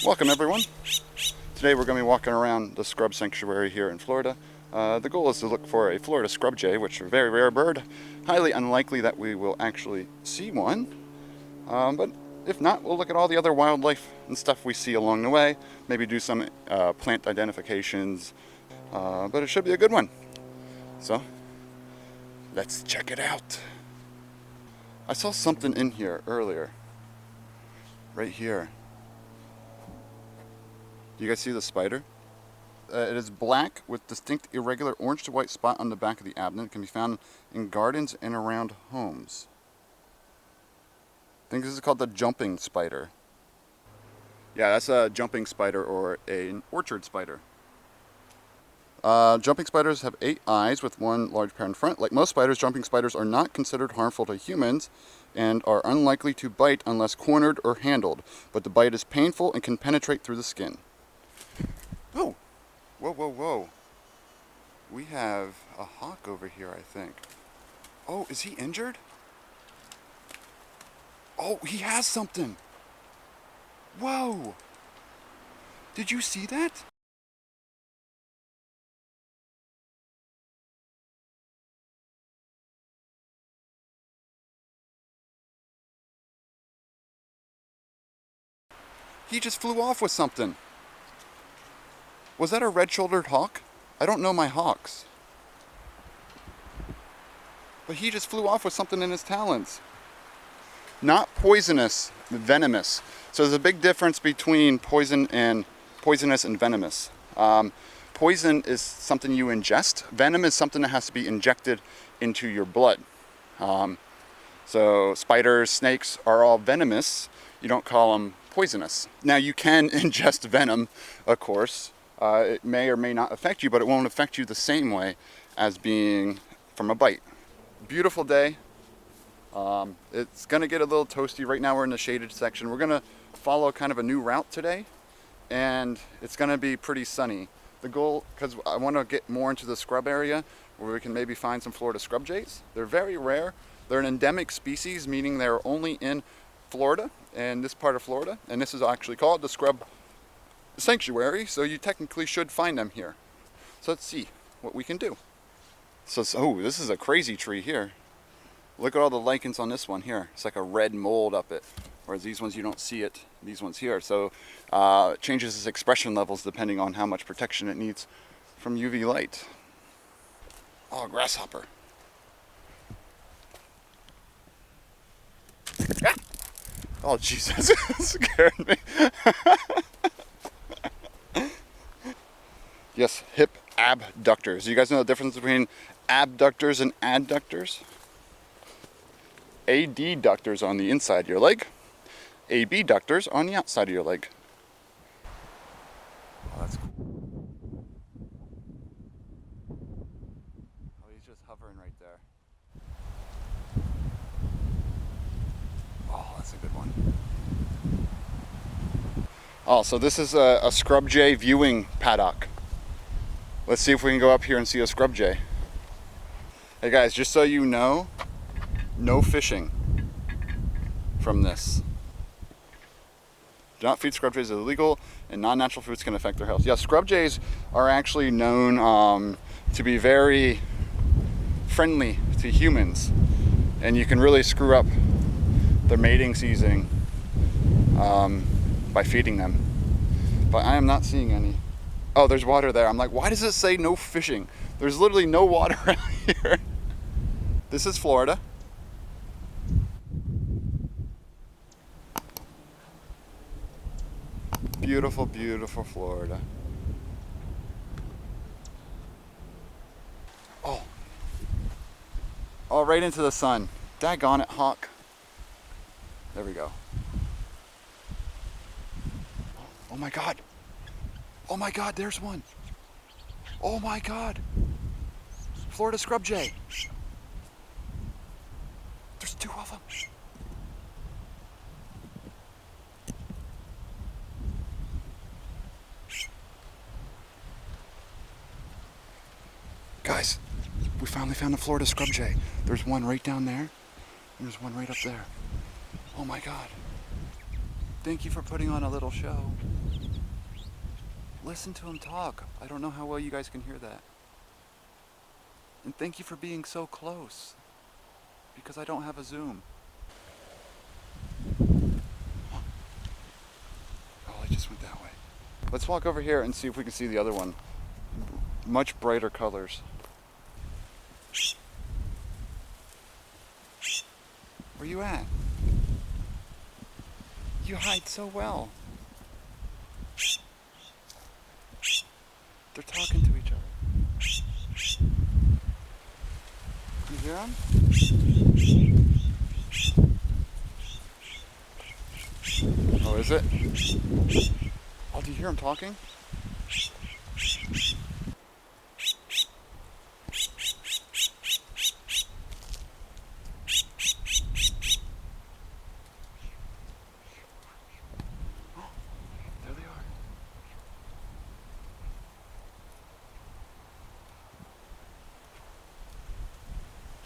Welcome everyone. Today we're going to be walking around the Scrub Sanctuary here in Florida. The goal is to look for a Florida scrub jay, which is a very rare bird. Highly unlikely that we will actually see one. But if not, we'll look at all the other wildlife and stuff we see along the way. Maybe do some plant identifications. But it should be a good one. So, let's check it out. I saw something in here earlier. Right here. Do you guys see the spider? It is black with distinct irregular orange to white spot on the back of the abdomen. It can be found in gardens and around homes. I think this is called the jumping spider. Yeah, that's a jumping spider or an orchard spider. Jumping spiders have 8 eyes with 1 large pair in front. Like most spiders, jumping spiders are not considered harmful to humans and are unlikely to bite unless cornered or handled. But the bite is painful and can penetrate through the skin. Oh, whoa, whoa, whoa. We have a hawk over here, I think. Oh, is he injured? Oh, he has something. Whoa. Did you see that? He just flew off with something. Was that a red-shouldered hawk? I don't know my hawks. But he just flew off with something in his talons. Not poisonous, venomous. So there's a big difference between poisonous and venomous. Poison is something you ingest. Venom is something that has to be injected into your blood. So spiders, snakes are all venomous. You don't call them poisonous. Now you can ingest venom, of course. It may or may not affect you, but it won't affect you the same way as being from a bite. Beautiful day. It's gonna get a little toasty. Right now we're in the shaded section. We're gonna follow kind of a new route today, and it's gonna be pretty sunny. The goal, because I want to get more into the scrub area where we can maybe find some Florida scrub jays. They're very rare. They're an endemic species, meaning they're only in Florida and this part of Florida, and this is actually called the Scrub Sanctuary, so you technically should find them here. So let's see what we can do. So, oh, this is a crazy tree here. Look at all the lichens on this one here. It's like a red mold up it, whereas these ones you don't see it, these ones here. So it changes its expression levels depending on how much protection it needs from UV light. Oh, grasshopper. Oh, Jesus, that scared me. Yes, hip abductors. You guys know the difference between abductors and adductors? Adductors on the inside of your leg. Abductors on the outside of your leg. Oh, that's cool. Oh, he's just hovering right there. Oh, that's a good one. Oh, so this is a scrub jay viewing paddock. Let's see if we can go up here and see a scrub jay. Hey guys, just so you know, no fishing from this. Do not feed scrub jays, is illegal, and non-natural foods can affect their health. Yeah, scrub jays are actually known to be very friendly to humans, and you can really screw up their mating season by feeding them. But I am not seeing any. Oh, there's water there. I'm like, why does it say no fishing? There's literally no water out here. This is Florida. Beautiful, beautiful Florida. Oh. Oh, right into the sun. Daggone it, hawk. There we go. Oh my God. Oh my God, there's one. Oh my God. Florida scrub jay. There's 2 of them. Guys, we finally found a Florida scrub jay. There's one right down there, and there's one right up there. Oh my God. Thank you for putting on a little show. Listen to him talk. I don't know how well you guys can hear that. And thank you for being so close, because I don't have a zoom. Oh, I just went that way. Let's walk over here and see if we can see the other one. Much brighter colors. Where you at? You hide so well. They're talking to each other. You hear them? Oh, is it? Oh, do you hear them talking?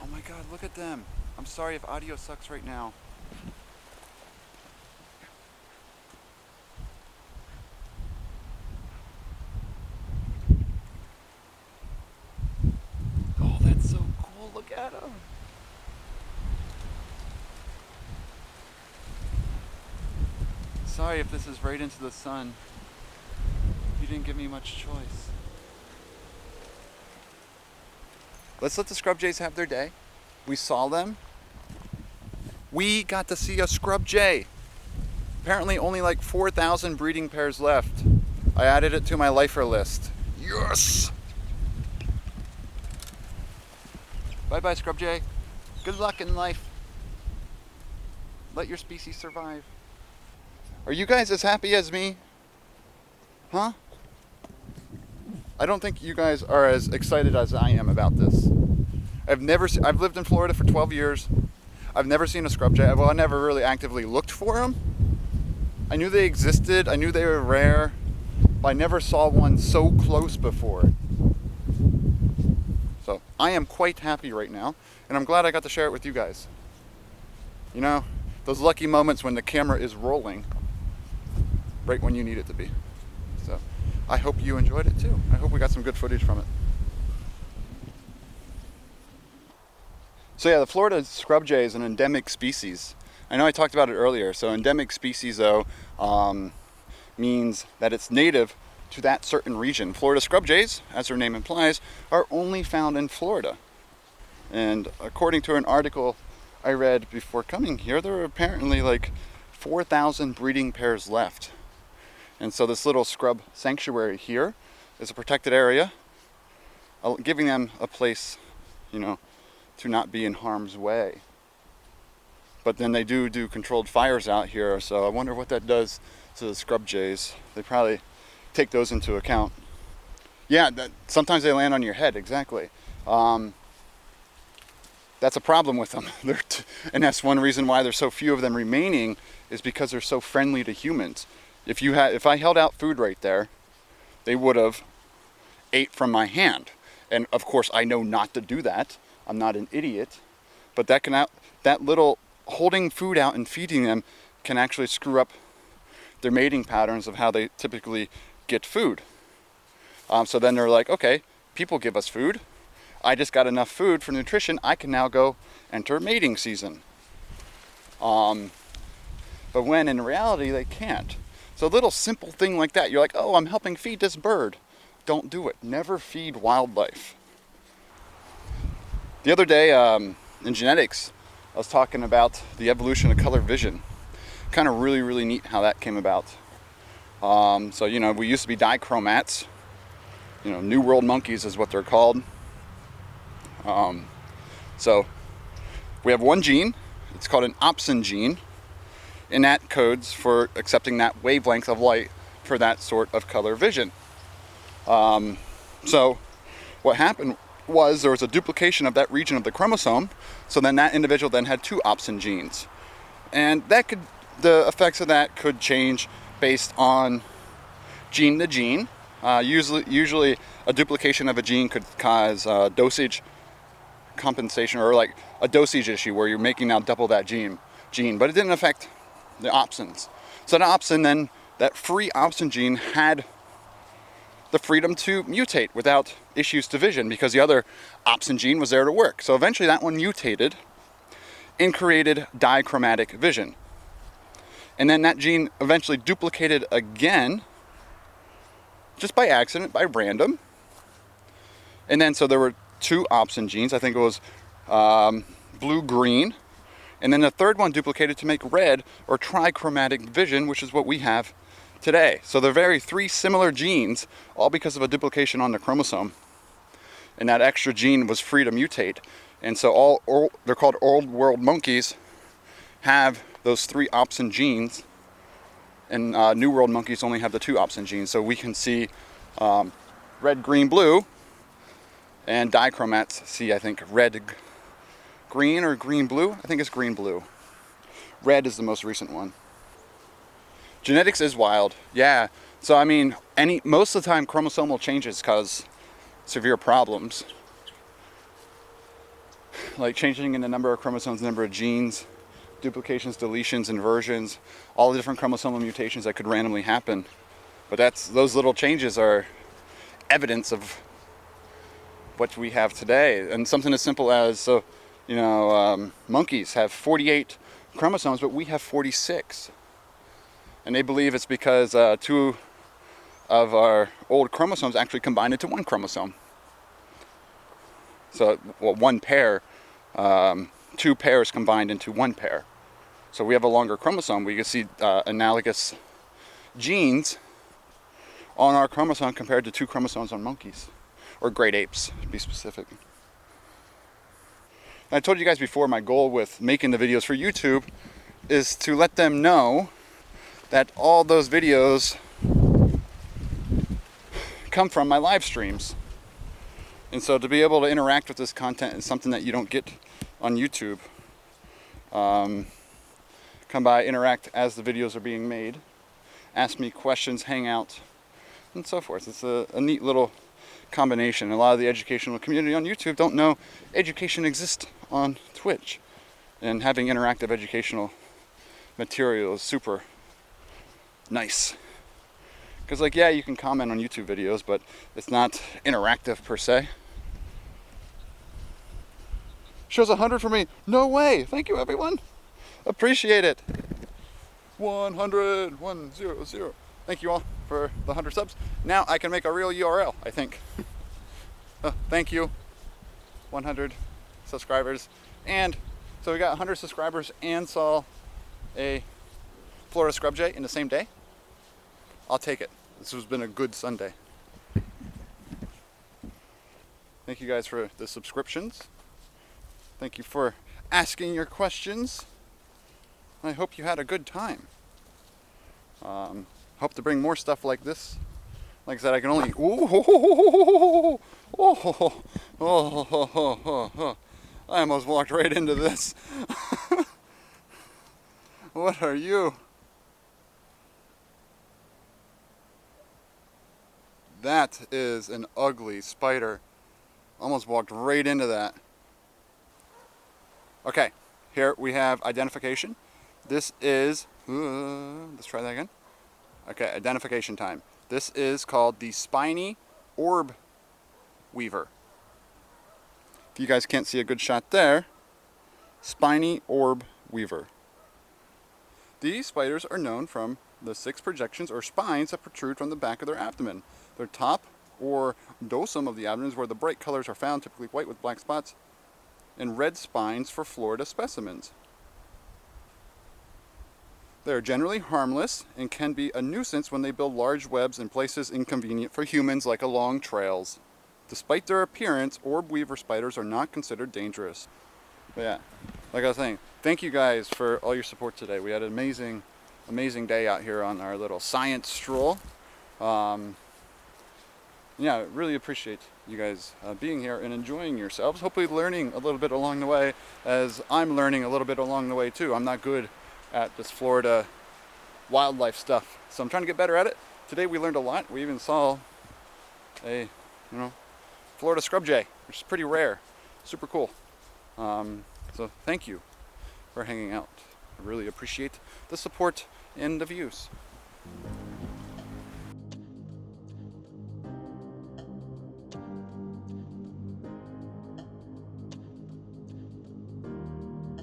Oh my God, look at them. I'm sorry if audio sucks right now. Oh, that's so cool. Look at them. Sorry if this is right into the sun. You didn't give me much choice. Let's let the scrub jays have their day. We saw them. We got to see a scrub jay. Apparently only like 4,000 breeding pairs left. I added it to my lifer list. Yes! Bye-bye, scrub jay. Good luck in life. Let your species survive. Are you guys as happy as me? Huh? I don't think you guys are as excited as I am about this. I've lived in Florida for 12 years. I've never seen a scrub jay. Well, I never really actively looked for them. I knew they existed. I knew they were rare. But I never saw one so close before. So I am quite happy right now. And I'm glad I got to share it with you guys. You know, those lucky moments when the camera is rolling right when you need it to be. So I hope you enjoyed it too. I hope we got some good footage from it. So yeah, the Florida scrub jay is an endemic species. I know I talked about it earlier. So endemic species though means that it's native to that certain region. Florida scrub jays, as their name implies, are only found in Florida. And according to an article I read before coming here, there are apparently like 4,000 breeding pairs left. And so this little scrub sanctuary here is a protected area, giving them a place, you know, to not be in harm's way. But then they do controlled fires out here, so I wonder what that does to the scrub jays. They probably take those into account. Yeah, sometimes they land on your head, exactly. That's a problem with them. And that's one reason why there's so few of them remaining, is because they're so friendly to humans. If I held out food right there, they would have ate from my hand. And of course I know not to do that. I'm not an idiot, but that little holding food out and feeding them can actually screw up their mating patterns of how they typically get food. So then they're like, okay, people give us food. I just got enough food for nutrition. I can now go enter mating season. But when in reality they can't. So a little simple thing like that, you're like, oh, I'm helping feed this bird. Don't do it. Never feed wildlife. The other day in genetics, I was talking about the evolution of color vision. Kind of really neat how that came about. So, you know, we used to be dichromats. You know, New World monkeys is what they're called. So we have one gene. It's called an opsin gene. And that codes for accepting that wavelength of light for that sort of color vision. So what happened was there was a duplication of that region of the chromosome, so then that individual then had two opsin genes. And the effects of that could change based on gene to gene. Usually a duplication of a gene could cause dosage compensation, or like a dosage issue where you're making now double that gene, but it didn't affect the opsins. So the opsin then, that free opsin gene had the freedom to mutate without issues to vision because the other opsin gene was there to work. So eventually that one mutated and created dichromatic vision. And then that gene eventually duplicated again, just by accident, by random. And then so there were 2 opsin genes. I think it was blue-green. And then the third one duplicated to make red or trichromatic vision, which is what we have today. So they're 3 similar genes, all because of a duplication on the chromosome. And that extra gene was free to mutate. And so they're called old world monkeys, have those 3 opsin genes, and new world monkeys only have the 2 opsin genes. So we can see red, green, blue, and dichromats see, I think, red, green, or green, blue. I think it's green, blue. Red is the most recent one. Genetics is wild, yeah. So I mean, most of the time chromosomal changes cause severe problems, like changing in the number of chromosomes, the number of genes, duplications, deletions, inversions, all the different chromosomal mutations that could randomly happen. But those little changes are evidence of what we have today. And something as simple as, monkeys have 48 chromosomes, but we have 46. And they believe it's because 2 of our old chromosomes actually combined into 1 chromosome. So, one pair, 2 pairs combined into 1 pair. So we have a longer chromosome. We can see analogous genes on our chromosome compared to 2 chromosomes on monkeys, or great apes, to be specific. And I told you guys before, my goal with making the videos for YouTube is to let them know that all those videos come from my live streams. And so to be able to interact with this content is something that you don't get on YouTube. Come by, interact as the videos are being made, ask me questions, hang out, and so forth. It's a neat little combination. A lot of the educational community on YouTube don't know education exists on Twitch. And having interactive educational material is super nice. Because you can comment on YouTube videos, but it's not interactive per se. Shows 100 for me. No way. Thank you, everyone. Appreciate it. 100, 100. Thank you all for the 100 subs. Now I can make a real URL, I think. Thank you. 100 subscribers. And so we got 100 subscribers and saw a Florida Scrub Jay in the same day. I'll take it. This has been a good Sunday. Thank you guys for the subscriptions. Thank you for asking your questions. I hope you had a good time. Hope to bring more stuff like this. Like I said, I can only... I almost walked right into this. What are you? That is an ugly spider. Almost walked right into that. Okay, here we have identification. This is, let's try that again. Okay, identification time. This is called the spiny orb weaver. If you guys can't see a good shot there, spiny orb weaver. These spiders are known from the 6 projections or spines that protrude from the back of their abdomen. Their top or dorsum of the abdomen is where the bright colors are found, typically white with black spots, and red spines for Florida specimens. They are generally harmless and can be a nuisance when they build large webs in places inconvenient for humans, like along trails. Despite their appearance, orb weaver spiders are not considered dangerous. But yeah, like I was saying, thank you guys for all your support today. We had an amazing day out here on our little science stroll. Yeah, really appreciate you guys being here and enjoying yourselves. Hopefully learning a little bit along the way, as I'm learning a little bit along the way too. I'm not good at this Florida wildlife stuff, so I'm trying to get better at it. Today we learned a lot. We even saw a, Florida Scrub Jay, which is pretty rare. Super cool. So thank you for hanging out. I really appreciate the support and the views.